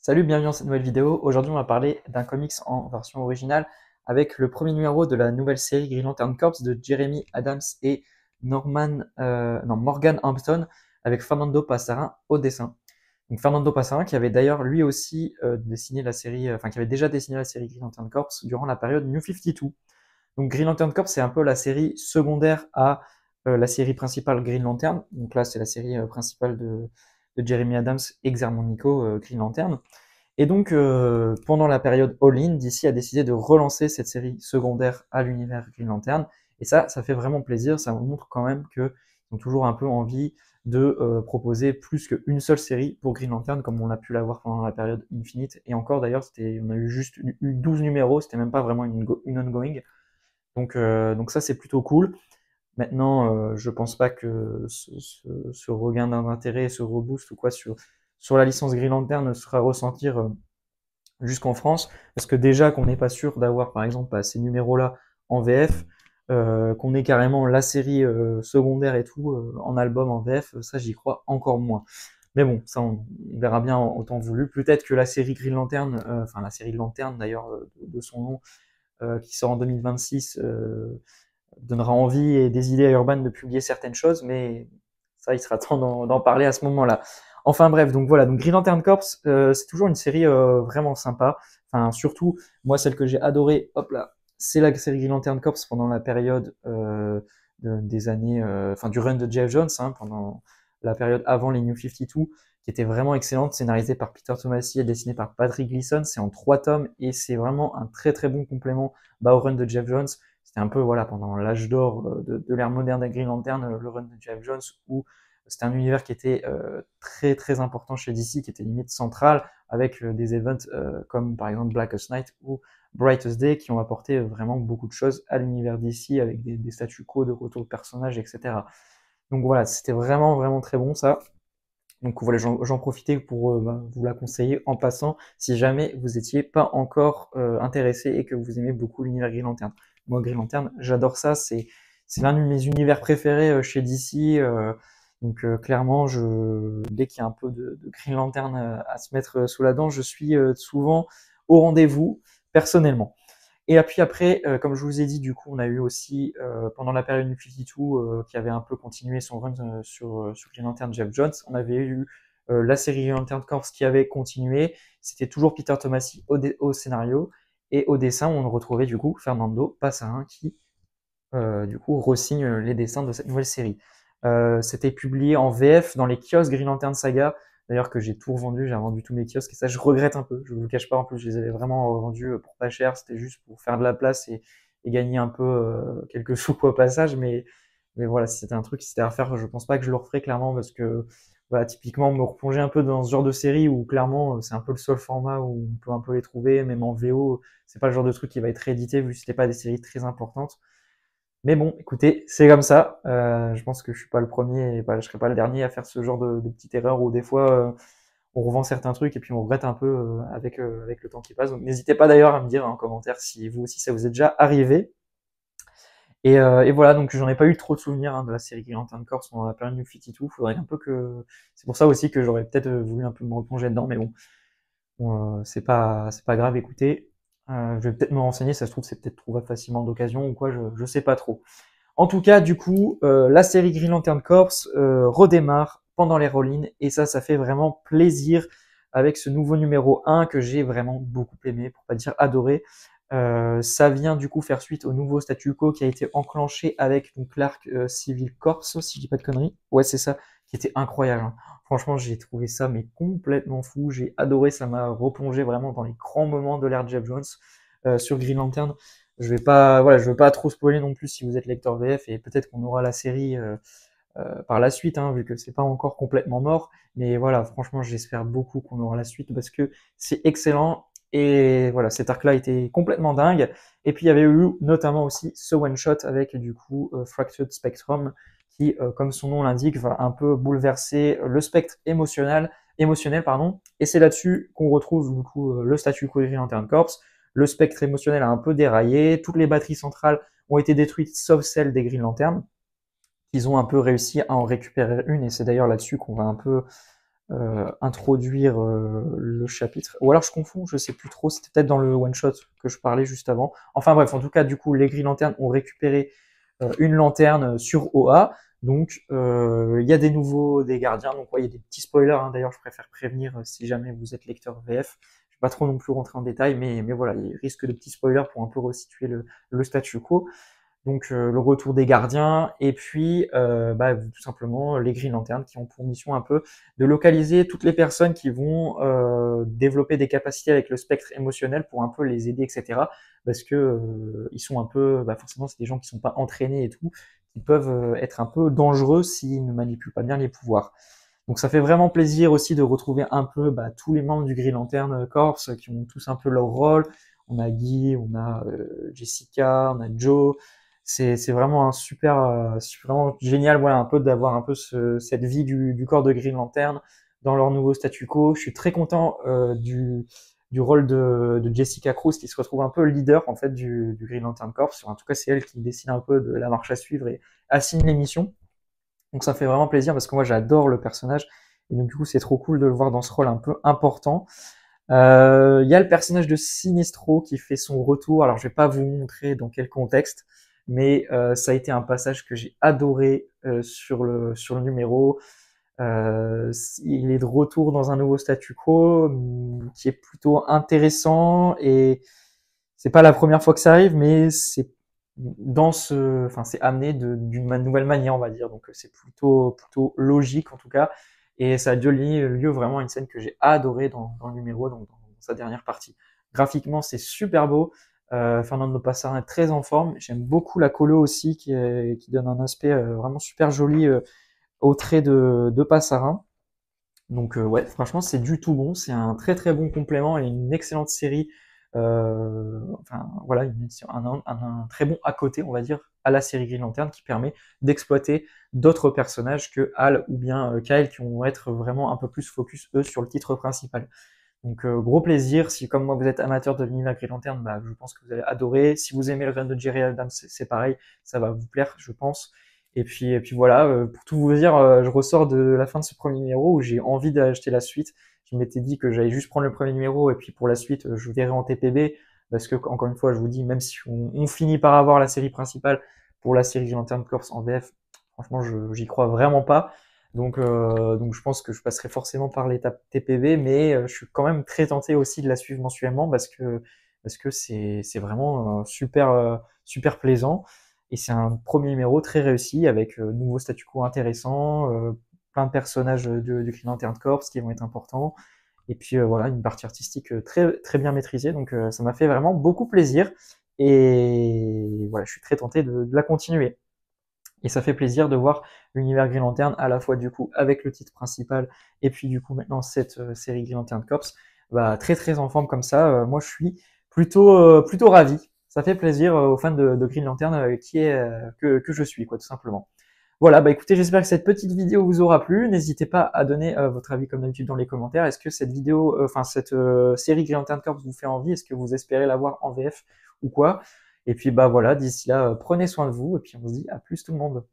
Salut, bienvenue dans cette nouvelle vidéo. Aujourd'hui, on va parler d'un comics en version originale avec le premier numéro de la nouvelle série Green Lantern Corps de Jeremy Adams et Morgan Hampton avec Fernando Passarin au dessin. Donc Fernando Passarin qui avait d'ailleurs lui aussi dessiné la série, qui avait déjà dessiné la série Green Lantern Corps durant la période New 52. Donc Green Lantern Corps, c'est un peu la série secondaire à la série principale Green Lantern. Donc là, c'est la série principale de Jeremy Adams et Xermon Nico, Green Lantern. Et donc, pendant la période All-In, DC a décidé de relancer cette série secondaire à l'univers Green Lantern. Et ça fait vraiment plaisir. Ça montre quand même qu'ils ont toujours un peu envie de proposer plus qu'une seule série pour Green Lantern, comme on a pu l'avoir pendant la période Infinite. Et encore, d'ailleurs, on a eu juste eu 12 numéros, c'était même pas vraiment une ongoing. Donc ça, c'est plutôt cool. Maintenant, je pense pas que ce regain d'intérêt, ce reboost ou quoi sur la licence Green Lantern ne sera ressentir jusqu'en France, parce que déjà qu'on n'est pas sûr d'avoir par exemple ces numéros-là en VF, qu'on ait carrément la série secondaire et tout en album en VF, ça j'y crois encore moins. Mais bon, ça on verra bien en temps voulu. Peut-être que la série Green Lantern, la série Lantern d'ailleurs de son nom, qui sort en 2026, donnera envie et des idées à Urban de publier certaines choses, mais ça, il sera temps d'en parler à ce moment-là. Enfin bref, donc voilà, donc Green Lantern Corps, c'est toujours une série vraiment sympa. Enfin, surtout, moi, celle que j'ai adorée, hop là, c'est la série Green Lantern Corps pendant la période des années, du run de Jeff Jones, hein, pendant la période avant les New 52, qui était vraiment excellente, scénarisée par Peter Tomasi et dessinée par Patrick Gleason. C'est en 3 tomes et c'est vraiment un très très bon complément au run de Jeff Jones. C'était un peu voilà pendant l'âge d'or de l'ère moderne de Green Lantern, le run de Jeff Jones, où c'était un univers qui était très très important chez DC, qui était limite central, avec des events comme par exemple Blackest Night ou Brightest Day, qui ont apporté vraiment beaucoup de choses à l'univers DC, avec des statu quo de retour de personnages, etc. Donc voilà, c'était vraiment vraiment très bon ça. Donc voilà, j'en profitais pour vous la conseiller en passant, si jamais vous étiez pas encore intéressé et que vous aimez beaucoup l'univers Green Lantern. Moi, Green Lantern, j'adore ça, c'est l'un de mes univers préférés chez DC. Clairement, dès qu'il y a un peu de Green Lantern à se mettre sous la dent, je suis souvent au rendez-vous, personnellement. Et puis après, comme je vous ai dit, du coup, on a eu aussi, pendant la période Infinity qui avait un peu continué son run sur Green Lantern Jeff Jones, on avait eu la série Green Lantern Corps qui avait continué. C'était toujours Peter Tomasi au scénario. Et au dessin, on retrouvait du coup Fernando Passarin qui, du coup, re-signe les dessins de cette nouvelle série. C'était publié en VF dans les kiosques Green Lantern Saga, d'ailleurs que j'ai tout revendu, j'ai vendu tous mes kiosques et ça je regrette un peu, je vous le cache pas, en plus je les avais vraiment vendus pour pas cher, c'était juste pour faire de la place et gagner un peu quelques sous au passage, mais voilà, si c'était un truc, si c'était à refaire, je pense pas que je le referais clairement parce que voilà, typiquement me replonger un peu dans ce genre de série où clairement c'est un peu le seul format où on peut un peu les trouver, même en VO, c'est pas le genre de truc qui va être réédité vu que c'était pas des séries très importantes. Mais bon, écoutez, c'est comme ça. Je pense que je suis pas le premier et je serai pas le dernier à faire ce genre de petite erreur où des fois on revend certains trucs et puis on regrette un peu avec le temps qui passe. Donc n'hésitez pas d'ailleurs à me dire en commentaire si vous aussi ça vous est déjà arrivé. Et voilà, donc j'en ai pas eu trop de souvenirs de la série Green Lantern Corps pendant la période New 52. Faudrait un peu que. C'est pour ça aussi que j'aurais peut-être voulu un peu me replonger dedans, mais bon, c'est pas grave. Écoutez, je vais peut-être me renseigner. Ça se trouve c'est peut-être trouvable facilement d'occasion ou quoi. Je sais pas trop. En tout cas, du coup, la série Green Lantern Corps redémarre pendant les roll-in et ça fait vraiment plaisir avec ce nouveau numéro 1 que j'ai vraiment beaucoup aimé, pour pas dire adoré. Ça vient du coup faire suite au nouveau statu quo qui a été enclenché avec donc l'Arc Civil Corps, si je dis pas de conneries. Ouais, c'est ça, qui était incroyable, hein. Franchement, j'ai trouvé ça mais complètement fou. J'ai adoré, ça m'a replongé vraiment dans les grands moments de l'ère Jeff Jones sur Green Lantern. Je vais pas trop spoiler non plus si vous êtes lecteur VF et peut-être qu'on aura la série par la suite, hein, vu que c'est pas encore complètement mort. Mais voilà, franchement, j'espère beaucoup qu'on aura la suite parce que c'est excellent. Et voilà, cet arc-là était complètement dingue. Et puis il y avait eu notamment aussi ce one-shot avec du coup Fractured Spectrum qui, comme son nom l'indique, va un peu bouleverser le spectre émotionnel pardon. Et c'est là-dessus qu'on retrouve du coup le statu quo Green Lantern Corps. Le spectre émotionnel a un peu déraillé, toutes les batteries centrales ont été détruites sauf celle des Green Lantern. Ils ont un peu réussi à en récupérer une et c'est d'ailleurs là-dessus qu'on va un peu introduire le chapitre. Ou alors je confonds, je sais plus trop, c'était peut-être dans le one-shot que je parlais juste avant. Enfin bref, en tout cas, du coup, les Green Lanterns ont récupéré une lanterne sur OA. Donc il y a des gardiens. Donc ouais, il y a des petits spoilers, hein. D'ailleurs, je préfère prévenir si jamais vous êtes lecteur VF. Je vais pas trop non plus rentrer en détail, mais voilà, il risque de petits spoilers pour un peu resituer le statu quo. Donc le retour des gardiens, et puis tout simplement les Green Lanterns qui ont pour mission un peu de localiser toutes les personnes qui vont développer des capacités avec le spectre émotionnel pour un peu les aider, etc. Parce que ils sont un peu, forcément c'est des gens qui sont pas entraînés et tout, qui peuvent être un peu dangereux s'ils ne manipulent pas bien les pouvoirs. Donc ça fait vraiment plaisir aussi de retrouver un peu tous les membres du Green Lantern Corps qui ont tous un peu leur rôle. On a Guy, on a Jessica, on a Joe. C'est vraiment un super vraiment génial, voilà, un peu d'avoir un peu cette vie du corps de Green Lantern dans leur nouveau statu quo. Je suis très content du rôle de Jessica Cruz qui se retrouve un peu leader en fait du Green Lantern Corps. En tout cas, c'est elle qui décide un peu de la marche à suivre et assigne les missions. Donc ça fait vraiment plaisir parce que moi j'adore le personnage et donc du coup c'est trop cool de le voir dans ce rôle un peu important. Il y a le personnage de Sinestro qui fait son retour. Alors je vais pas vous montrer dans quel contexte, mais ça a été un passage que j'ai adoré sur le numéro. Il est de retour dans un nouveau statu quo qui est plutôt intéressant et c'est pas la première fois que ça arrive, mais c'est amené d'une nouvelle manière, on va dire. Donc c'est plutôt logique en tout cas, et ça a donné lieu vraiment à une scène que j'ai adorée dans le numéro, donc dans sa dernière partie. Graphiquement, c'est super beau. Fernando Passarin est très en forme. J'aime beaucoup la colo aussi, qui donne un aspect vraiment super joli au trait de Passarin. Donc ouais, franchement, c'est du tout bon. C'est un très très bon complément et une excellente série. Enfin voilà, un très bon à côté, on va dire, à la série Green Lantern qui permet d'exploiter d'autres personnages que Hal ou bien Kyle qui vont être vraiment un peu plus focus eux sur le titre principal. Donc gros plaisir. Si comme moi vous êtes amateur de l'univers Green Lantern, je pense que vous allez adorer. Si vous aimez le run de Jerry Adams, c'est pareil, ça va vous plaire, je pense. Et puis voilà, pour tout vous dire, je ressors de la fin de ce premier numéro où j'ai envie d'acheter la suite. Je m'étais dit que j'allais juste prendre le premier numéro et puis pour la suite, je verrai en TPB parce que encore une fois, je vous dis, même si on finit par avoir la série principale pour la série Green Lantern Corps en VF, franchement, j'y crois vraiment pas. Donc je pense que je passerai forcément par l'étape TPV, mais je suis quand même très tenté aussi de la suivre mensuellement parce que c'est vraiment super plaisant et c'est un premier numéro très réussi avec nouveau statu quo intéressant, plein de personnages du Green Lantern Corps qui vont être importants et puis voilà une partie artistique très bien maîtrisée, donc ça m'a fait vraiment beaucoup plaisir et voilà, je suis très tenté de la continuer. Et ça fait plaisir de voir l'univers Green Lantern à la fois du coup avec le titre principal et puis du coup maintenant cette série Green Lantern Corps très en forme comme ça. Moi je suis plutôt ravi. Ça fait plaisir aux fans de Green Lantern que je suis quoi tout simplement. Voilà, écoutez, j'espère que cette petite vidéo vous aura plu. N'hésitez pas à donner votre avis comme d'habitude dans les commentaires. Est-ce que cette vidéo, cette série Green Lantern Corps vous fait envie? Est-ce que vous espérez la voir en VF ou quoi? Et puis voilà, d'ici là, prenez soin de vous et puis on se dit à plus tout le monde.